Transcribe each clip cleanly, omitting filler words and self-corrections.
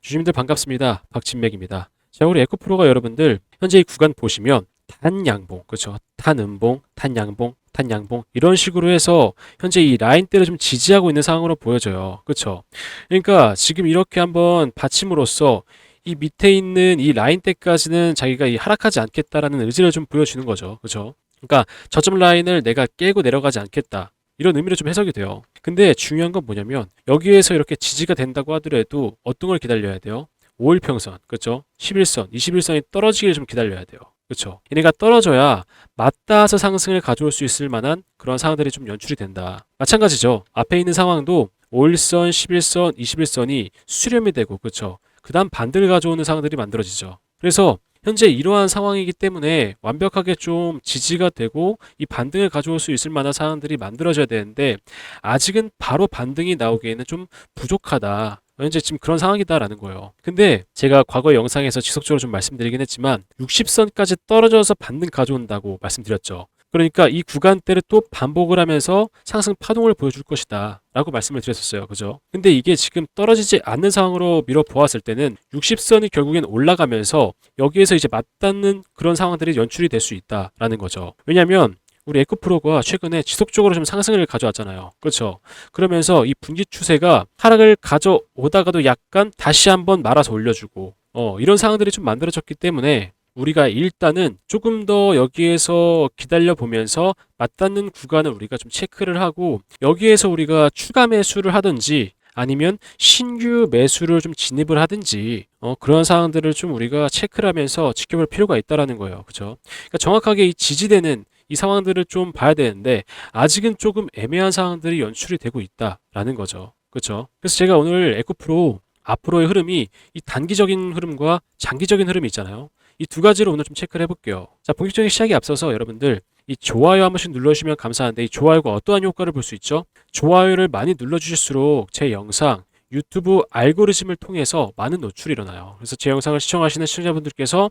주주님들 반갑습니다. 박진맥입니다. 자, 우리 에코프로가 여러분들 현재 이 구간 보시면 단양봉, 그렇죠? 단음봉, 단양봉, 단양봉 이런 식으로 해서 현재 이 라인대를 좀 지지하고 있는 상황으로 보여져요. 그렇죠? 그러니까 지금 이렇게 한번 받침으로써 이 밑에 있는 이 라인대까지는 자기가 이 하락하지 않겠다라는 의지를 좀 보여주는 거죠. 그렇죠? 그러니까 저점 라인을 내가 깨고 내려가지 않겠다. 이런 의미로 좀 해석이 돼요. 근데 중요한 건 뭐냐면 여기에서 이렇게 지지가 된다고 하더라도 어떤 걸 기다려야 돼요? 5일평선, 그렇죠? 11선, 21선이 떨어지기를 좀 기다려야 돼요. 그렇죠? 얘네가 떨어져야 맞닿아서 상승을 가져올 수 있을 만한 그런 상황들이 좀 연출이 된다. 마찬가지죠. 앞에 있는 상황도 5일선, 11선, 21선이 수렴이 되고, 그렇죠? 그 다음 반등을 가져오는 상황들이 만들어지죠. 그래서 현재 이러한 상황이기 때문에 완벽하게 좀 지지가 되고 이 반등을 가져올 수 있을 만한 상황들이 만들어져야 되는데 아직은 바로 반등이 나오기에는 좀 부족하다. 현재 지금 그런 상황이다라는 거예요. 근데 제가 과거 영상에서 지속적으로 좀 말씀드리긴 했지만 60선까지 떨어져서 반등 가져온다고 말씀드렸죠. 그러니까 이 구간대를 또 반복을 하면서 상승 파동을 보여줄 것이다 라고 말씀을 드렸었어요. 그죠? 근데 이게 지금 떨어지지 않는 상황으로 밀어 보았을 때는 60선이 결국엔 올라가면서 여기에서 이제 맞닿는 그런 상황들이 연출이 될 수 있다라는 거죠. 왜냐하면 우리 에코프로가 최근에 지속적으로 좀 상승을 가져왔잖아요. 그렇죠? 그러면서 이 분기 추세가 하락을 가져오다가도 약간 다시 한번 말아서 올려주고 이런 상황들이 좀 만들어졌기 때문에 우리가 일단은 조금 더 여기에서 기다려 보면서 맞닿는 구간을 우리가 좀 체크를 하고 여기에서 우리가 추가 매수를 하든지 아니면 신규 매수를 좀 진입을 하든지 그런 상황들을 좀 우리가 체크를 하면서 지켜볼 필요가 있다라는 거예요. 그렇죠? 그러니까 정확하게 이 지지되는 이 상황들을 좀 봐야 되는데 아직은 조금 애매한 상황들이 연출이 되고 있다라는 거죠. 그렇죠? 그래서 제가 오늘 에코프로 앞으로의 흐름이 이 단기적인 흐름과 장기적인 흐름이 있잖아요. 이 두 가지로 오늘 좀 체크를 해볼게요. 자, 본격적인 시작에 앞서서 여러분들 이 좋아요 한 번씩 눌러주시면 감사한데 이 좋아요가 어떠한 효과를 볼 수 있죠? 좋아요를 많이 눌러주실수록 제 영상 유튜브 알고리즘을 통해서 많은 노출이 일어나요. 그래서 제 영상을 시청하시는 시청자분들께서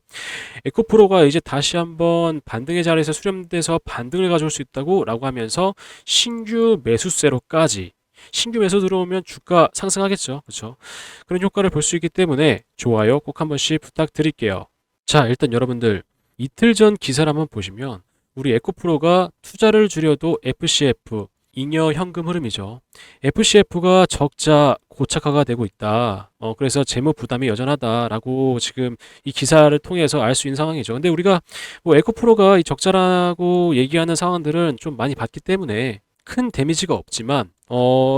에코프로가 이제 다시 한번 반등의 자리에서 수렴돼서 반등을 가져올 수 있다고 라고 하면서 신규 매수세로까지 신규 매수 들어오면 주가 상승하겠죠. 그렇죠? 그런 효과를 볼 수 있기 때문에 좋아요 꼭 한 번씩 부탁드릴게요. 자, 일단 여러분들 이틀 전 기사를 한번 보시면 우리 에코프로가 투자를 줄여도 FCF 잉여 현금 흐름이죠. FCF가 적자 고착화가 되고 있다. 그래서 재무 부담이 여전하다라고 지금 이 기사를 통해서 알 수 있는 상황이죠. 근데 우리가 뭐 에코프로가 이 적자라고 얘기하는 상황들은 좀 많이 봤기 때문에 큰 데미지가 없지만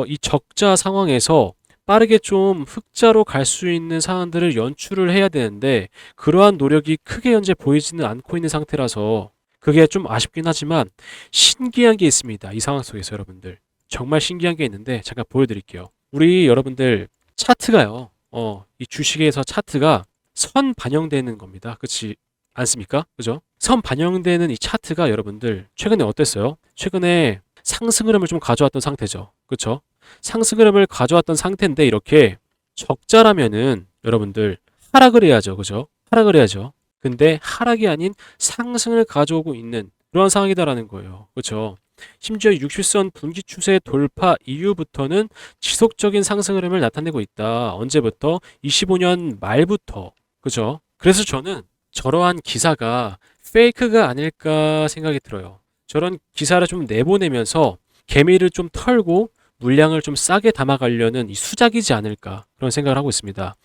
이 적자 상황에서 빠르게 좀 흑자로 갈 수 있는 상황들을 연출을 해야 되는데 그러한 노력이 크게 현재 보이지는 않고 있는 상태라서 그게 좀 아쉽긴 하지만 신기한 게 있습니다. 이 상황 속에서 여러분들 정말 신기한 게 있는데 잠깐 보여드릴게요. 우리 여러분들 차트가요. 이 주식에서 차트가 선 반영되는 겁니다. 그렇지 않습니까? 그죠? 선 반영되는 이 차트가 여러분들 최근에 어땠어요? 최근에 상승 흐름을 좀 가져왔던 상태죠. 그렇죠? 상승 흐름을 가져왔던 상태인데 이렇게 적자라면은 여러분들 하락을 해야죠. 그죠? 하락을 해야죠. 근데 하락이 아닌 상승을 가져오고 있는 그런 상황이다라는 거예요. 그렇죠? 심지어 60선 분기 추세 돌파 이후부터는 지속적인 상승 흐름을 나타내고 있다. 언제부터? 25년 말부터. 그죠? 그래서 저는 저러한 기사가 페이크가 아닐까 생각이 들어요. 저런 기사를 좀 내보내면서 개미를 좀 털고 물량을 좀 싸게 담아가려는 이 수작이지 않을까 그런 생각을 하고 있습니다.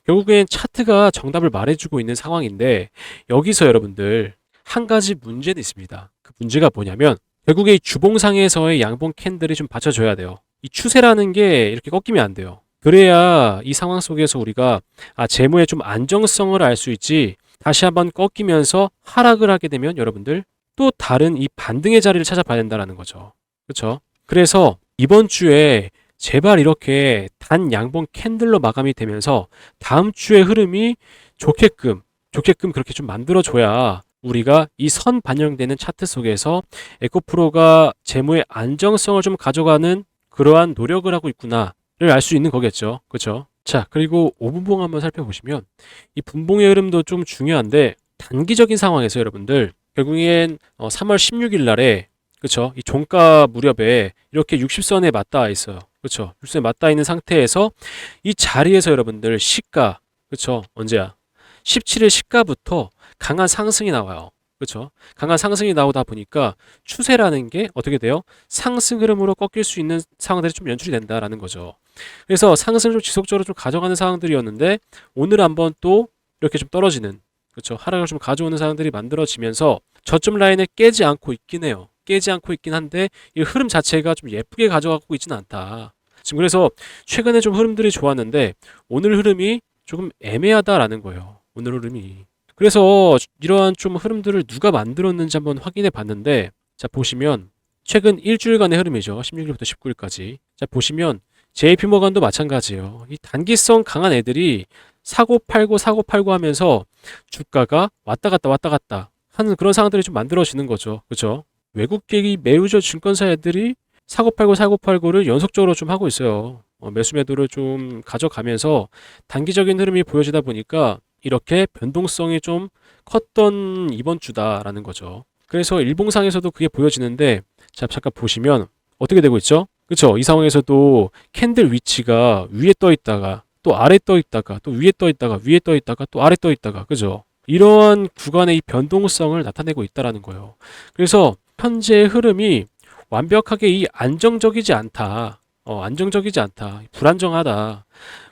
결국엔 차트가 정답을 말해주고 있는 상황인데 여기서 여러분들 한 가지 문제는 있습니다. 그 문제가 뭐냐면 결국에 이 주봉상에서의 양봉 캔들이 좀 받쳐줘야 돼요. 이 추세라는 게 이렇게 꺾이면 안 돼요. 그래야 이 상황 속에서 우리가 재무의 좀 안정성을 알 수 있지 다시 한번 꺾이면서 하락을 하게 되면 여러분들 또 다른 이 반등의 자리를 찾아봐야 된다는 거죠. 그렇죠? 그래서 이번 주에 제발 이렇게 단 양봉 캔들로 마감이 되면서 다음 주의 흐름이 좋게끔 그렇게 좀 만들어줘야 우리가 이 선 반영되는 차트 속에서 에코프로가 재무의 안정성을 좀 가져가는 그러한 노력을 하고 있구나를 알 수 있는 거겠죠. 그렇죠? 자, 그리고 5분봉 한번 살펴보시면 이 분봉의 흐름도 좀 중요한데 단기적인 상황에서 여러분들 결국엔 3월 16일 날에 그렇죠? 이 종가 무렵에 이렇게 60선에 맞닿아 있어요. 그렇죠? 60선에 맞닿아 있는 상태에서 이 자리에서 여러분들 시가 그쵸? 언제야? 17일 시가부터 강한 상승이 나와요. 그쵸? 강한 상승이 나오다 보니까 추세라는 게 어떻게 돼요? 상승 흐름으로 꺾일 수 있는 상황들이 좀 연출이 된다라는 거죠. 그래서 상승을 좀 지속적으로 좀 가져가는 상황들이었는데 오늘 한번 또 이렇게 좀 떨어지는, 그쵸? 하락을 좀 가져오는 상황들이 만들어지면서 저점 라인을 깨지 않고 있긴 해요. 깨지 않고 있긴 한데 이 흐름 자체가 좀 예쁘게 가져가고 있지는 않다. 지금 그래서 최근에 좀 흐름들이 좋았는데 오늘 흐름이 조금 애매하다라는 거예요. 오늘 흐름이. 그래서 이러한 좀 흐름들을 누가 만들었는지 한번 확인해 봤는데, 자, 보시면 최근 일주일간의 흐름이죠. 16일부터 19일까지. 자, 보시면 JP모건도 마찬가지예요. 이 단기성 강한 애들이 사고 팔고 하면서 주가가 왔다 갔다 하는 그런 상황들이 좀 만들어지는 거죠. 그렇죠? 외국계 매우저 증권사 애들이 사고 팔고를 연속적으로 좀 하고 있어요. 매수 매도를 좀 가져가면서 단기적인 흐름이 보여지다 보니까 이렇게 변동성이 좀 컸던 이번 주다라는 거죠. 그래서 일봉상에서도 그게 보여지는데, 자, 잠깐 보시면 어떻게 되고 있죠? 그렇죠? 이 상황에서도 캔들 위치가 위에 떠 있다가 또 아래 떠 있다가 또 위에 떠 있다가 위에 떠 있다가 또 아래 떠 있다가, 그죠? 이러한 구간의 이 변동성을 나타내고 있다라는 거예요. 그래서 현재의 흐름이 완벽하게 이 안정적이지 않다. 안정적이지 않다. 불안정하다.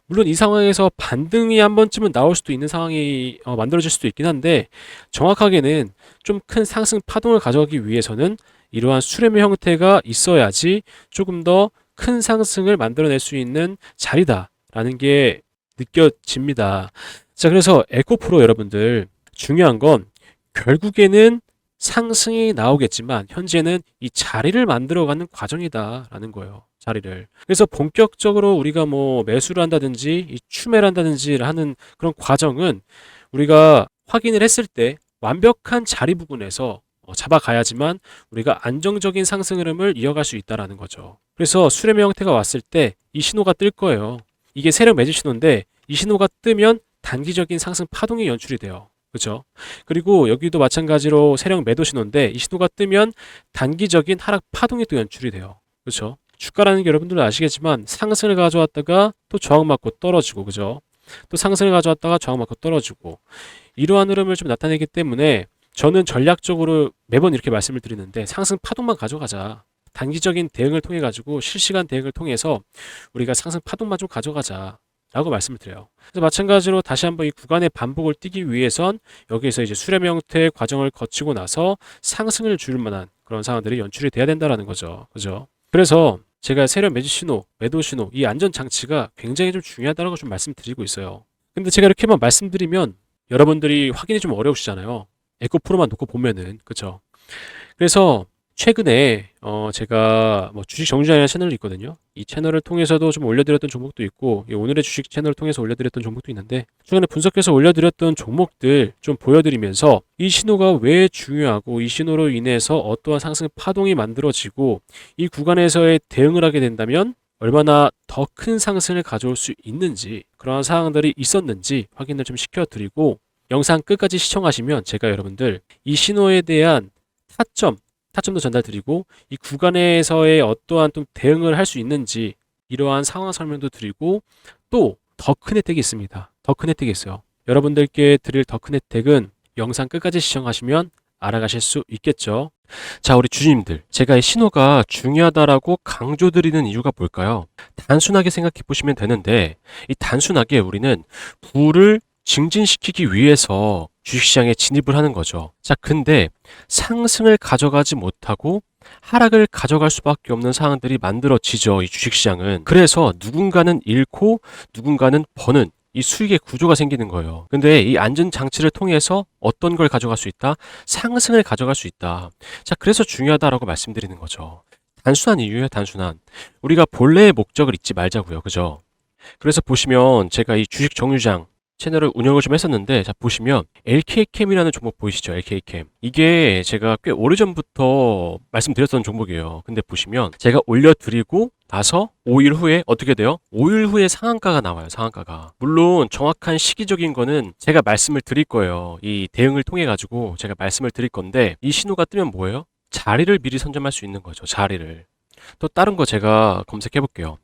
물론 이 상황에서 반등이 한 번쯤은 나올 수도 있는 상황이 만들어질 수도 있긴 한데, 정확하게는 좀 큰 상승 파동을 가져가기 위해서는 이러한 수렴의 형태가 있어야지 조금 더 큰 상승을 만들어낼 수 있는 자리다라는 게 느껴집니다. 자, 그래서 에코프로 여러분들, 중요한 건 결국에는 상승이 나오겠지만 현재는 이 자리를 만들어가는 과정이다라는 거예요. 자리를. 그래서 본격적으로 우리가 뭐 매수를 한다든지 이 추매를 한다든지 하는 그런 과정은 우리가 확인을 했을 때 완벽한 자리 부분에서 잡아가야지만 우리가 안정적인 상승 흐름을 이어갈 수 있다라는 거죠. 그래서 수렴의 형태가 왔을 때 이 신호가 뜰 거예요. 이게 세력 매집 신호인데 이 신호가 뜨면 단기적인 상승 파동이 연출이 돼요. 그렇죠? 그리고 여기도 마찬가지로 세력 매도 신호인데 이 신호가 뜨면 단기적인 하락 파동이 또 연출이 돼요. 그렇죠? 주가라는 게 여러분들도 아시겠지만 상승을 가져왔다가 또 저항받고 떨어지고, 그죠? 또 상승을 가져왔다가 저항받고 떨어지고, 이러한 흐름을 좀 나타내기 때문에 저는 전략적으로 매번 이렇게 말씀을 드리는데 상승 파동만 가져가자. 단기적인 대응을 통해 가지고 실시간 대응을 통해서 우리가 상승 파동만 좀 가져가자 라고 말씀을 드려요. 그래서 마찬가지로 다시 한번 이 구간의 반복을 뛰기 위해선 여기에서 이제 수렴 형태의 과정을 거치고 나서 상승을 줄 만한 그런 상황들이 연출이 돼야 된다라는 거죠. 그죠? 그래서 제가 세력 매집 신호, 매도 신호, 이 안전 장치가 굉장히 좀 중요하다고 좀 말씀드리고 있어요. 근데 제가 이렇게만 말씀드리면 여러분들이 확인이 좀 어려우시잖아요. 에코프로만 놓고 보면은, 그쵸? 그래서 최근에 제가 뭐 주식 정주행이라는 채널이 있거든요. 이 채널을 통해서도 좀 올려드렸던 종목도 있고, 이 오늘의 주식 채널을 통해서 올려드렸던 종목도 있는데, 최근에 분석해서 올려드렸던 종목들 좀 보여드리면서 이 신호가 왜 중요하고 이 신호로 인해서 어떠한 상승 파동이 만들어지고 이 구간에서의 대응을 하게 된다면 얼마나 더 큰 상승을 가져올 수 있는지, 그러한 상황들이 있었는지 확인을 좀 시켜드리고, 영상 끝까지 시청하시면 제가 여러분들 이 신호에 대한 타점도 전달드리고 이 구간에서의 어떠한 좀 대응을 할 수 있는지 이러한 상황 설명도 드리고, 또 더 큰 혜택이 있습니다. 더 큰 혜택이 있어요. 여러분들께 드릴 더 큰 혜택은 영상 끝까지 시청하시면 알아가실 수 있겠죠. 자, 우리 주주님들, 제가 이 신호가 중요하다라고 강조드리는 이유가 뭘까요? 단순하게 생각해 보시면 되는데, 이 단순하게 우리는 부를 증진시키기 위해서 주식시장에 진입을 하는 거죠. 자, 근데 상승을 가져가지 못하고 하락을 가져갈 수밖에 없는 상황들이 만들어지죠. 이 주식시장은. 그래서 누군가는 잃고 누군가는 버는 이 수익의 구조가 생기는 거예요. 근데 이 안전장치를 통해서 어떤 걸 가져갈 수 있다? 상승을 가져갈 수 있다. 자, 그래서 중요하다라고 말씀드리는 거죠. 단순한 이유예요, 단순한. 우리가 본래의 목적을 잊지 말자고요. 그죠? 그래서 보시면 제가 이 주식 정유장 채널을 운영을 좀 했었는데, 자, 보시면 LK캠이라는 종목 보이시죠? LK캠. 이게 제가 꽤 오래전부터 말씀드렸던 종목이에요. 근데 보시면 제가 올려드리고 나서 5일 후에 어떻게 돼요? 5일 후에 상한가가 나와요. 상한가가. 물론 정확한 시기적인 거는 제가 말씀을 드릴 거예요. 이 대응을 통해 가지고 제가 말씀을 드릴 건데, 이 신호가 뜨면 뭐예요? 자리를 미리 선점할 수 있는 거죠. 자리를. 또 다른 거 제가 검색해 볼게요.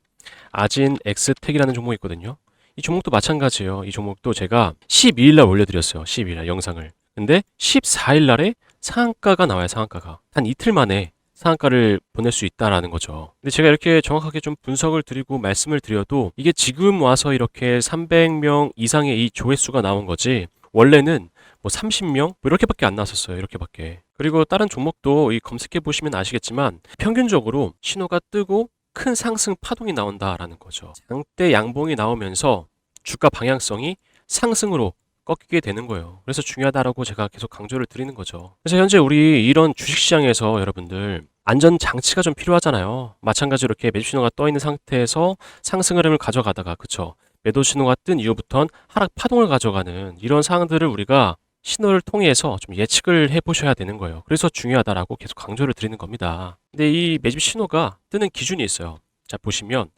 아진 엑스텍이라는 종목이 있거든요. 이 종목도 마찬가지예요. 이 종목도 제가 12일 날 올려드렸어요. 12일 날 영상을. 근데 14일 날에 상한가가 나와요. 상한가가. 한 이틀 만에 상한가를 보낼 수 있다라는 거죠. 근데 제가 이렇게 정확하게 좀 분석을 드리고 말씀을 드려도 이게 지금 와서 이렇게 300명 이상의 이 조회수가 나온 거지 원래는 뭐 30명? 뭐 이렇게밖에 안 나왔었어요. 이렇게밖에. 그리고 다른 종목도 이 검색해 보시면 아시겠지만 평균적으로 신호가 뜨고 큰 상승 파동이 나온다라는 거죠. 장대 양봉이 나오면서 주가 방향성이 상승으로 꺾이게 되는 거예요. 그래서 중요하다라고 제가 계속 강조를 드리는 거죠. 그래서 현재 우리 이런 주식시장에서 여러분들 안전 장치가 좀 필요하잖아요. 마찬가지로 이렇게 매집 신호가 떠 있는 상태에서 상승 흐름을 가져가다가 그쵸? 매도 신호가 뜬 이후부터는 하락 파동을 가져가는 이런 상황들을 우리가 신호를 통해서 좀 예측을 해보셔야 되는 거예요. 그래서 중요하다라고 계속 강조를 드리는 겁니다. 근데 이 매집 신호가 뜨는 기준이 있어요. 자, 보시면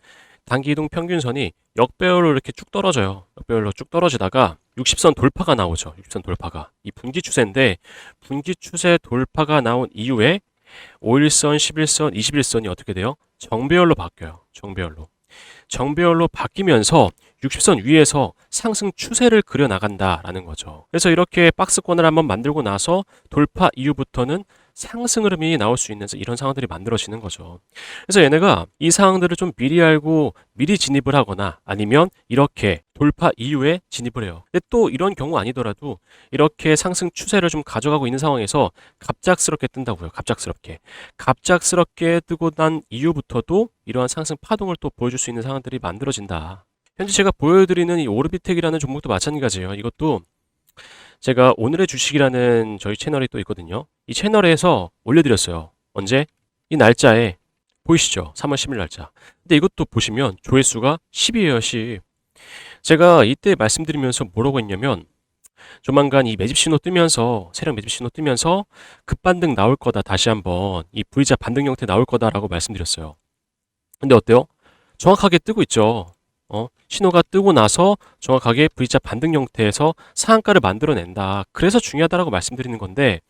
단기 이동 평균선이 역배열로 이렇게 쭉 떨어져요. 역배열로 쭉 떨어지다가 60선 돌파가 나오죠. 60선 돌파가. 이 분기 추세인데 분기 추세 돌파가 나온 이후에 5일선, 11선, 21선이 어떻게 돼요? 정배열로 바뀌어요. 정배열로. 정배열로 바뀌면서 60선 위에서 상승 추세를 그려나간다라는 거죠. 그래서 이렇게 박스권을 한번 만들고 나서 돌파 이후부터는 상승 흐름이 나올 수 있는 이런 상황들이 만들어지는 거죠. 그래서 얘네가 이 상황들을 좀 미리 알고 미리 진입을 하거나 아니면 이렇게 돌파 이후에 진입을 해요. 근데 또 이런 경우 아니더라도 이렇게 상승 추세를 좀 가져가고 있는 상황에서 갑작스럽게 뜬다고요. 갑작스럽게. 갑작스럽게 뜨고 난 이후부터도 이러한 상승 파동을 또 보여줄 수 있는 상황들이 만들어진다. 현재 제가 보여드리는 이 오르비텍이라는 종목도 마찬가지예요. 이것도 제가 오늘의 주식이라는 저희 채널이 또 있거든요. 이 채널에서 올려드렸어요. 언제? 이 날짜에 보이시죠? 3월 10일 날짜. 근데 이것도 보시면 조회수가 10이에요, 10. 제가 이때 말씀드리면서 뭐라고 했냐면 조만간 이 매집 신호 뜨면서 세력 매집 신호 뜨면서 급반등 나올 거다. 다시 한번 이 V자 반등 형태 나올 거다라고 말씀드렸어요. 근데 어때요? 정확하게 뜨고 있죠. 신호가 뜨고 나서 정확하게 V자 반등 형태에서 상한가를 만들어낸다. 그래서 중요하다라고 말씀드리는 건데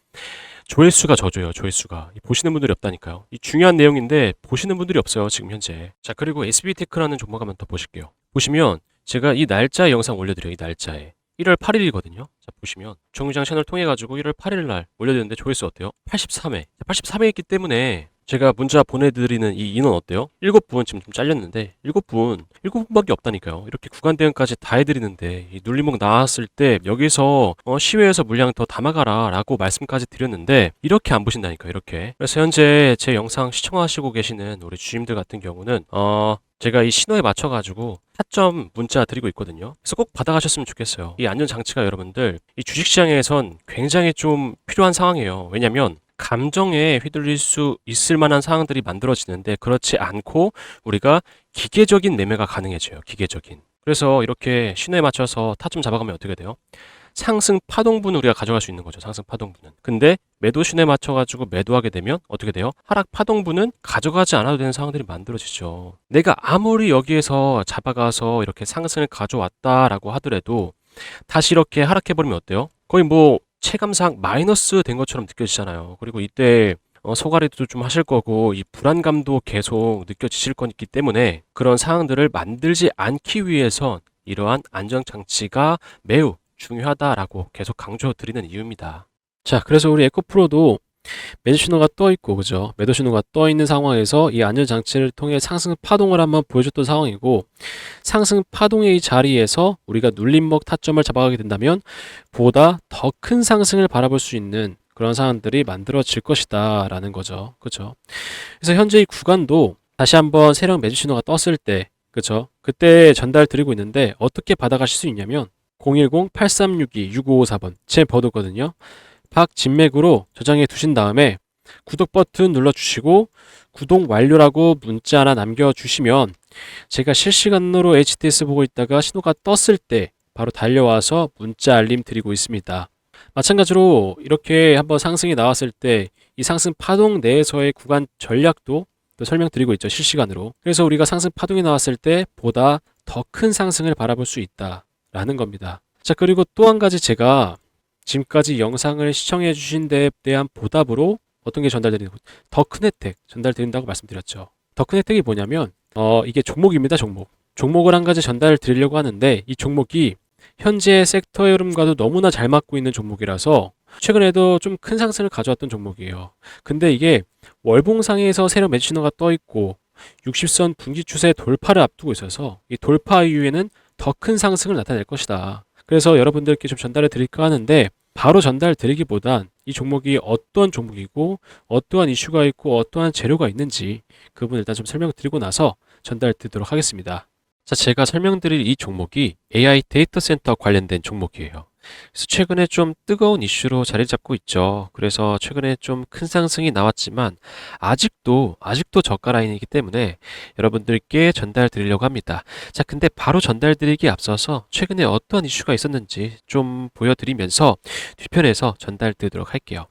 조회수가 저조해요. 조회수가. 보시는 분들이 없다니까요. 이 중요한 내용인데 보시는 분들이 없어요. 지금 현재. 자, 그리고 SB테크라는 종목 한번 더 보실게요. 보시면 제가 이 날짜에 영상 올려드려요. 이 날짜에. 1월 8일이거든요. 자, 보시면 정유장 채널 통해 가지고 1월 8일 날 올려드렸는데 조회수 어때요? 83회. 83회 있기 때문에 제가 문자 보내드리는 이 인원 어때요? 7분 지금 좀 잘렸는데 7분밖에 없다니까요. 이렇게 구간 대응까지 다 해드리는데 이 눌림목 나왔을 때 여기서 시외에서 물량 더 담아가라 라고 말씀까지 드렸는데 이렇게 안 보신다니까요. 이렇게. 그래서 현재 제 영상 시청하시고 계시는 우리 주임들 같은 경우는 제가 이 신호에 맞춰가지고 타점 문자 드리고 있거든요. 그래서 꼭 받아가셨으면 좋겠어요. 이 안전장치가 여러분들 이 주식시장에선 굉장히 좀 필요한 상황이에요. 왜냐면 감정에 휘둘릴 수 있을 만한 상황들이 만들어지는데 그렇지 않고 우리가 기계적인 매매가 가능해져요. 기계적인. 그래서 이렇게 신호에 맞춰서 타점 잡아가면 어떻게 돼요? 상승 파동분을 우리가 가져갈 수 있는 거죠. 상승 파동분은. 근데 매도 신호에 맞춰가지고 매도하게 되면 어떻게 돼요? 하락 파동분은 가져가지 않아도 되는 상황들이 만들어지죠. 내가 아무리 여기에서 잡아가서 이렇게 상승을 가져왔다라고 하더라도 다시 이렇게 하락해버리면 어때요? 거의 뭐 체감상 마이너스 된 것처럼 느껴지잖아요. 그리고 이때 소가리도 좀 하실 거고 이 불안감도 계속 느껴지실 거기 때문에 그런 상황들을 만들지 않기 위해서 이러한 안전장치가 매우 중요하다라고 계속 강조드리는 이유입니다. 자, 그래서 우리 에코프로도 매집 신호가 떠 있고, 그죠? 매도 신호가 떠 있는 상황에서 이 안전 장치를 통해 상승 파동을 한번 보여줬던 상황이고, 상승 파동의 이 자리에서 우리가 눌림목 타점을 잡아가게 된다면 보다 더 큰 상승을 바라볼 수 있는 그런 상황들이 만들어질 것이다 라는 거죠. 그죠? 그래서 현재 이 구간도 다시 한번 세력 매집 신호가 떴을 때, 그죠? 그때 전달 드리고 있는데 어떻게 받아가실 수 있냐면 010-8362-6554번 제 번호거든요. 박진맥으로 저장해 두신 다음에 구독 버튼 눌러주시고 구독 완료라고 문자 하나 남겨주시면 제가 실시간으로 HTS 보고 있다가 신호가 떴을 때 바로 달려와서 문자 알림 드리고 있습니다. 마찬가지로 이렇게 한번 상승이 나왔을 때 이 상승 파동 내에서의 구간 전략도 또 설명드리고 있죠. 실시간으로. 그래서 우리가 상승 파동이 나왔을 때 보다 더 큰 상승을 바라볼 수 있다라는 겁니다. 자, 그리고 또 한 가지 제가 지금까지 영상을 시청해 주신 데에 대한 보답으로 어떤 게 전달드리는 더 큰 혜택 전달드린다고 말씀드렸죠. 더 큰 혜택이 뭐냐면 이게 종목입니다. 종목. 종목을 한 가지 전달 드리려고 하는데 이 종목이 현재 섹터의 흐름과도 너무나 잘 맞고 있는 종목이라서 최근에도 좀 큰 상승을 가져왔던 종목이에요. 근데 이게 월봉상에서 세력 매수 신호가 떠 있고 60선 분기 추세 돌파를 앞두고 있어서 이 돌파 이후에는 더 큰 상승을 나타낼 것이다. 그래서 여러분들께 좀 전달해 드릴까 하는데 바로 전달 드리기보단 이 종목이 어떤 종목이고 어떠한 이슈가 있고 어떠한 재료가 있는지 그 부분 일단 좀 설명드리고 나서 전달 드리도록 하겠습니다. 자, 제가 설명드릴 이 종목이 AI 데이터 센터 관련된 종목이에요. 그래서 최근에 좀 뜨거운 이슈로 자리 잡고 있죠. 그래서 최근에 좀 큰 상승이 나왔지만 아직도 저가 라인이기 때문에 여러분들께 전달 드리려고 합니다. 자, 근데 바로 전달 드리기에 앞서서 최근에 어떠한 이슈가 있었는지 좀 보여드리면서 뒤편에서 전달 드리도록 할게요.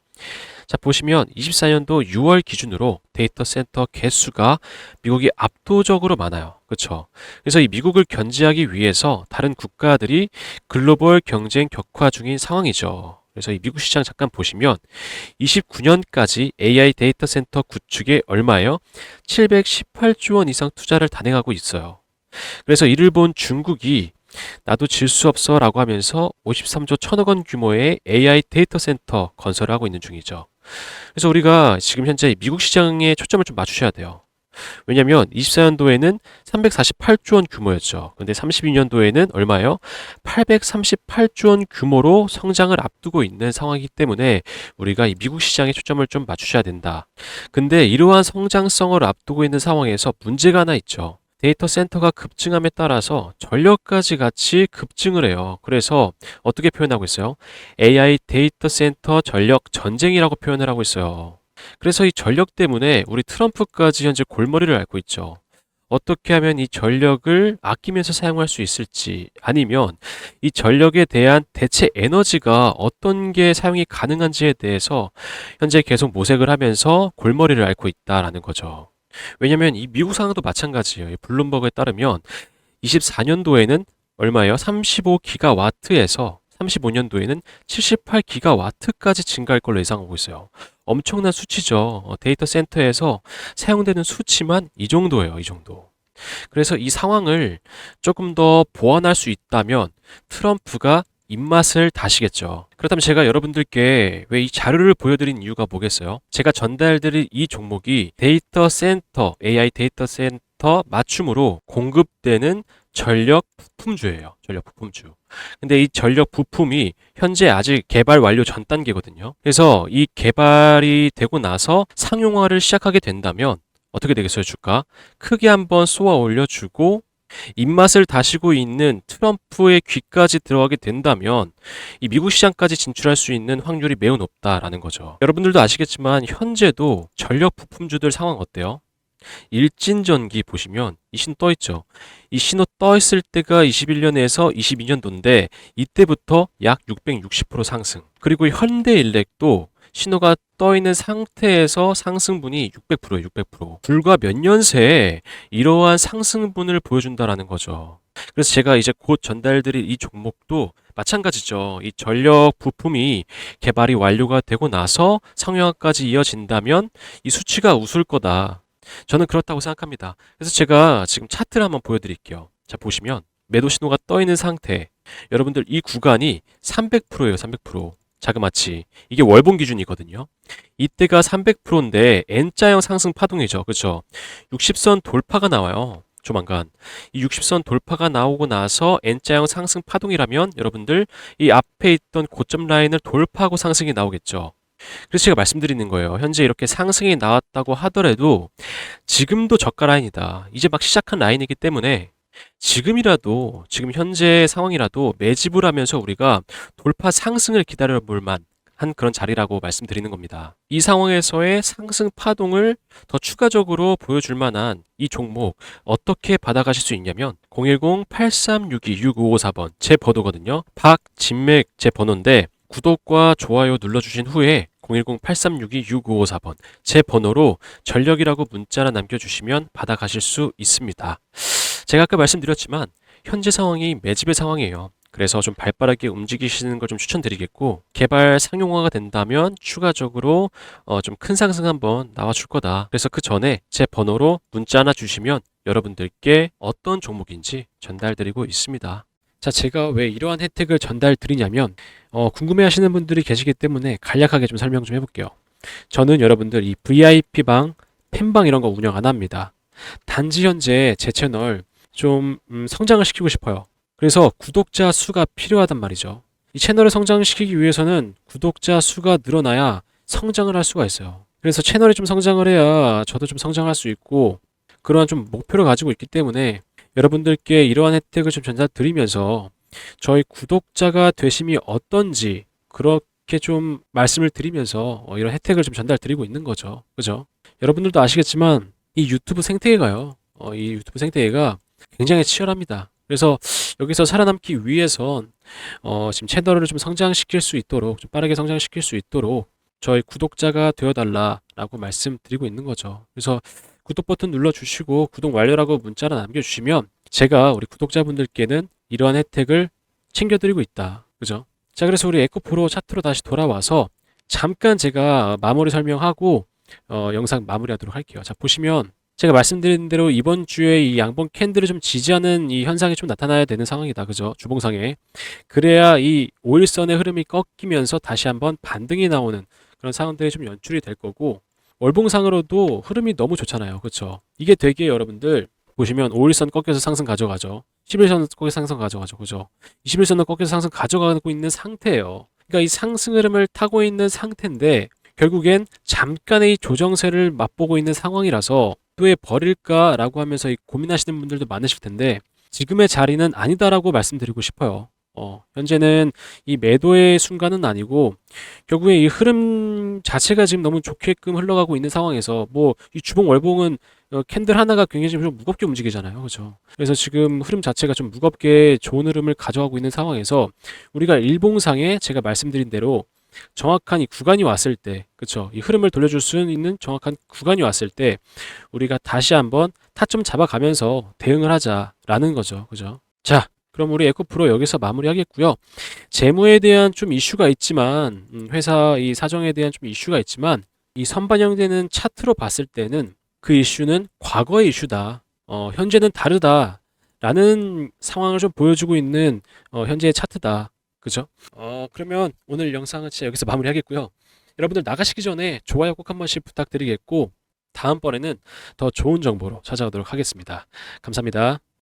자, 보시면 24년도 6월 기준으로 데이터 센터 개수가 미국이 압도적으로 많아요. 그렇죠? 그래서 이 미국을 견제하기 위해서 다른 국가들이 글로벌 경쟁 격화 중인 상황이죠. 그래서 이 미국 시장 잠깐 보시면 29년까지 AI 데이터 센터 구축에 얼마예요? 718조 원 이상 투자를 단행하고 있어요. 그래서 이를 본 중국이 나도 질 수 없어 라고 하면서 53조 1천억 원 규모의 AI 데이터 센터 건설을 하고 있는 중이죠. 그래서 우리가 지금 현재 미국 시장에 초점을 좀 맞추셔야 돼요. 왜냐면 24년도에는 348조 원 규모였죠. 근데 32년도에는 얼마예요? 838조 원 규모로 성장을 앞두고 있는 상황이기 때문에 우리가 이 미국 시장에 초점을 좀 맞추셔야 된다. 근데 이러한 성장성을 앞두고 있는 상황에서 문제가 하나 있죠. 데이터 센터가 급증함에 따라서 전력까지 같이 급증을 해요. 그래서 어떻게 표현하고 있어요? AI 데이터 센터 전력 전쟁이라고 표현을 하고 있어요. 그래서 이 전력 때문에 우리 트럼프까지 현재 골머리를 앓고 있죠. 어떻게 하면 이 전력을 아끼면서 사용할 수 있을지, 아니면 이 전력에 대한 대체 에너지가 어떤 게 사용이 가능한지에 대해서 현재 계속 모색을 하면서 골머리를 앓고 있다라는 거죠. 왜냐면 이 미국 상황도 마찬가지예요. 이 블룸버그에 따르면 24년도에는 얼마예요? 35기가와트에서 35년도에는 78기가와트까지 증가할 걸로 예상하고 있어요. 엄청난 수치죠. 데이터 센터에서 사용되는 수치만 이 정도예요. 이 정도. 그래서 이 상황을 조금 더 보완할 수 있다면 트럼프가 입맛을 다시겠죠. 그렇다면 제가 여러분들께 왜 이 자료를 보여드린 이유가 뭐겠어요? 제가 전달드릴 이 종목이 데이터 센터, AI 데이터 센터 맞춤으로 공급되는 전력 부품주예요. 전력 부품주. 근데 이 전력 부품이 현재 아직 개발 완료 전 단계거든요. 그래서 이 개발이 되고 나서 상용화를 시작하게 된다면 어떻게 되겠어요, 주가? 크게 한번 쏘아 올려주고 입맛을 다시고 있는 트럼프의 귀까지 들어가게 된다면 이 미국 시장까지 진출할 수 있는 확률이 매우 높다라는 거죠. 여러분들도 아시겠지만 현재도 전력 부품주들 상황 어때요? 일진전기 보시면 이 신호 떠 있죠. 이 신호 떠 있을 때가 21년에서 22년도인데 이때부터 약 660% 상승. 그리고 현대일렉도 신호가 떠 있는 상태에서 상승분이 600%예요, 600%. 불과 몇 년 새에 이러한 상승분을 보여준다라는 거죠. 그래서 제가 이제 곧 전달드릴 이 종목도 마찬가지죠. 이 전력 부품이 개발이 완료가 되고 나서 상용화까지 이어진다면 이 수치가 웃을 거다. 저는 그렇다고 생각합니다. 그래서 제가 지금 차트를 한번 보여드릴게요. 자, 보시면 매도 신호가 떠 있는 상태. 여러분들 이 구간이 300%예요, 300%. 자그마치. 이게 월봉 기준이거든요. 이때가 300%인데 N자형 상승 파동이죠. 그렇죠? 60선 돌파가 나와요. 조만간. 이 60선 돌파가 나오고 나서 N자형 상승 파동이라면 여러분들 이 앞에 있던 고점 라인을 돌파하고 상승이 나오겠죠. 그래서 제가 말씀드리는 거예요. 현재 이렇게 상승이 나왔다고 하더라도 지금도 저가 라인이다. 이제 막 시작한 라인이기 때문에 지금이라도, 지금 현재 상황이라도 매집을 하면서 우리가 돌파 상승을 기다려 볼 만한 그런 자리라고 말씀드리는 겁니다. 이 상황에서의 상승 파동을 더 추가적으로 보여줄 만한 이 종목 어떻게 받아가실 수 있냐면 010-8362-6554번 제 번호거든요. 박진맥 제 번호인데 구독과 좋아요 눌러주신 후에 010-8362-6554번 제 번호로 전력이라고 문자나 남겨주시면 받아가실 수 있습니다. 제가 아까 말씀드렸지만 현재 상황이 매집의 상황이에요. 그래서 좀 발빠르게 움직이시는 걸 좀 추천드리겠고, 개발 상용화가 된다면 추가적으로 좀 큰 상승 한번 나와줄 거다. 그래서 그 전에 제 번호로 문자 하나 주시면 여러분들께 어떤 종목인지 전달드리고 있습니다. 자, 제가 왜 이러한 혜택을 전달드리냐면 궁금해하시는 분들이 계시기 때문에 간략하게 좀 설명 좀 해볼게요. 저는 여러분들 이 VIP방, 팬방 이런 거 운영 안 합니다. 단지 현재 제 채널 좀 성장을 시키고 싶어요. 그래서 구독자 수가 필요하단 말이죠. 이 채널을 성장시키기 위해서는 구독자 수가 늘어나야 성장을 할 수가 있어요. 그래서 채널이 좀 성장을 해야 저도 좀 성장할 수 있고 그러한 좀 목표를 가지고 있기 때문에 여러분들께 이러한 혜택을 좀 전달드리면서 저희 구독자가 되심이 어떤지 그렇게 좀 말씀을 드리면서 이런 혜택을 좀 전달드리고 있는 거죠. 그죠? 여러분들도 아시겠지만 이 유튜브 생태계가요. 이 유튜브 생태계가 굉장히 치열합니다. 그래서 여기서 살아남기 위해선 지금 채널을 좀 성장시킬 수 있도록 좀 빠르게 성장시킬 수 있도록 저희 구독자가 되어달라라고 말씀드리고 있는 거죠. 그래서 구독 버튼 눌러주시고 구독 완료라고 문자를 남겨주시면 제가 우리 구독자분들께는 이러한 혜택을 챙겨드리고 있다. 그죠? 자, 그래서 우리 에코프로 차트로 다시 돌아와서 잠깐 제가 마무리 설명하고 영상 마무리하도록 할게요. 자, 보시면 제가 말씀드린 대로 이번 주에 이 양봉 캔들을 좀 지지하는 이 현상이 좀 나타나야 되는 상황이다. 그죠? 주봉상에. 그래야 이 5일선의 흐름이 꺾이면서 다시 한번 반등이 나오는 그런 상황들이 좀 연출이 될 거고 월봉상으로도 흐름이 너무 좋잖아요. 그렇죠? 이게 되게 여러분들 보시면 5일선 꺾여서 상승 가져가죠. 11선 꺾여서 상승 가져가죠. 그죠? 21선도 꺾여서 상승 가져가고 있는 상태예요. 그러니까 이 상승 흐름을 타고 있는 상태인데 결국엔 잠깐의 이 조정세를 맛보고 있는 상황이라서 왜 버릴까라고 하면서 고민하시는 분들도 많으실 텐데 지금의 자리는 아니다라고 말씀드리고 싶어요. 현재는 이 매도의 순간은 아니고 결국에 이 흐름 자체가 지금 너무 좋게끔 흘러가고 있는 상황에서 뭐 이 주봉 월봉은 캔들 하나가 굉장히 좀 무겁게 움직이잖아요. 그죠? 그래서 지금 흐름 자체가 좀 무겁게 좋은 흐름을 가져가고 있는 상황에서 우리가 일봉상에 제가 말씀드린 대로 정확한 이 구간이 왔을 때, 그쵸? 이 흐름을 돌려줄 수 있는 정확한 구간이 왔을 때 우리가 다시 한번 타점 잡아가면서 대응을 하자라는 거죠. 그죠? 자, 그럼 우리 에코프로 여기서 마무리하겠고요. 재무에 대한 좀 이슈가 있지만 회사 이 사정에 대한 좀 이슈가 있지만 이 선반영되는 차트로 봤을 때는 그 이슈는 과거의 이슈다. 현재는 다르다라는 상황을 좀 보여주고 있는 현재의 차트다. 그죠? 그러면 오늘 영상은 진짜 여기서 마무리하겠고요. 여러분들 나가시기 전에 좋아요 꼭 한 번씩 부탁드리겠고 다음번에는 더 좋은 정보로 찾아오도록 하겠습니다. 감사합니다.